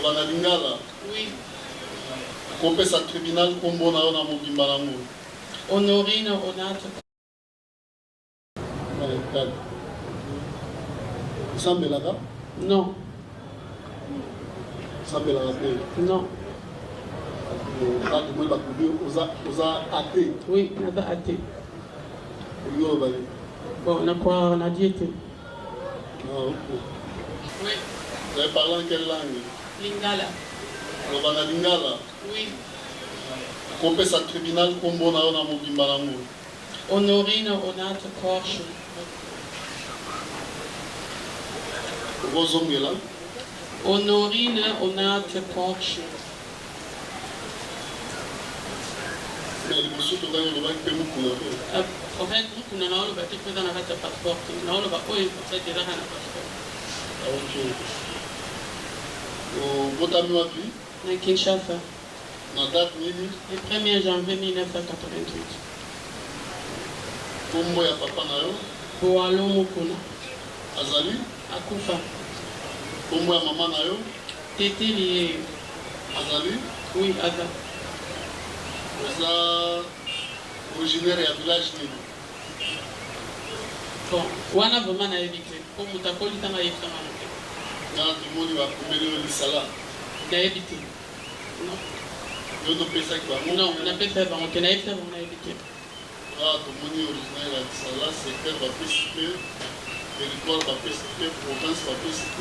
Lobana Lingala. Oui. Compès à tribunal combo na ona mobimba nango. Honorine Onate. Sambelaka? Non. Sambelaka te? Non. Oza athée? Oui, nada athée. Bon, on a diété. Ah, ok. Oui. Vous avez parlé en quelle langue? Lingala. Lobana Lingala? Oui. Compès à tribunal combo na ona mobimba nango. Honorine Onate Porsche. Rosongela? Honorine Onate Porsche. Mais le monsieur tout le monde va être beaucoup. En fait, nous avons le président n'a pas de passeport. Nous avons le passeport. Ok. Au Botami Wapi? Na Kinshasa. Na date nini? Le 1er janvier 1988. Kombo ya papa na yo? Boalo Mukuna. Azali? Akufa. Kombo ya mama na yo? Tete lié. Azali? Oui, Aza. Oza originaire ya village nini? Bon, wana vraiment na évité. Pour mutakoli tanga yefta manuke. Na tumoni ba kumeli yo lisala. Na évité. Non. Yo no pesa ki ba mo? Non, na pesa ba on na yefta on a évité. Ah, tumoni originaire ya lisala, secteur ba PCP, territoire ba PCP, province ba PCP.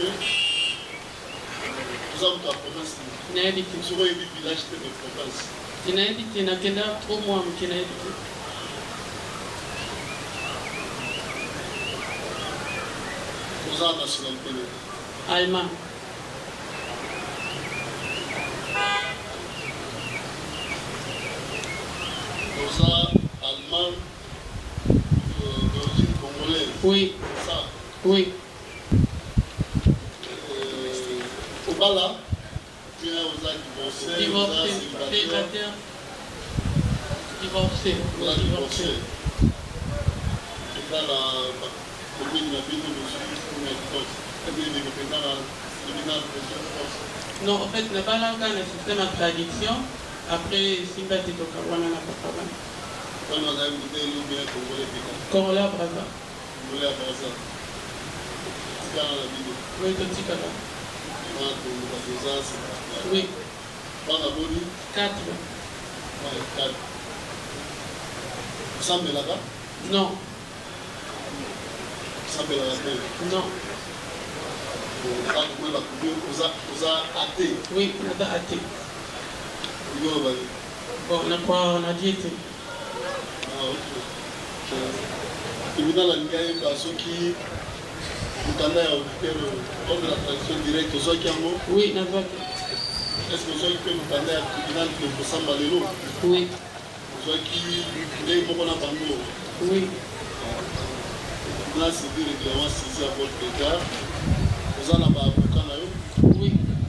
Tout ça dans la province. Na évité. Souvent il y a des villages de province. Na évité na kenda 3 mois mkina évité. Oza nationalité. Allemand. Oza allemand d'origine congolaise. Oui. Ça. Oui. Obala, bien Oza divorcé. Divorcé. Célibataire. Divorcé. Oza divorcé. Et dans la commune de Bino, non, en fait, n'est pas là quand le système de tradition. Après, Simba Tito Kawana n'a pas de problème. Quand on a écouté le bien congolais, Corolla Braza. Congolais à Braza. C'est quand on a vidéo. Oui, tout petit Kala. Oui. Pas la bonne? 4. Ouais, 4. Vous semblez là-bas? Non. Vous semblez là-bas? Non. Vous avez athée? Oui, on a athée. Bon, on a diété. Ah, ok. Tribunal la Nigaï, ceux qui vous avez occupé de la tradition directe, aux autres qui en ont? Oui, on a. Est-ce que vous avez occupé le tribunal de Bossamba Lelo? Oui. Vous avez qui les Mokona Bango? Oui. Le tribunal civil règlement saisi à votre égard. Vous en avez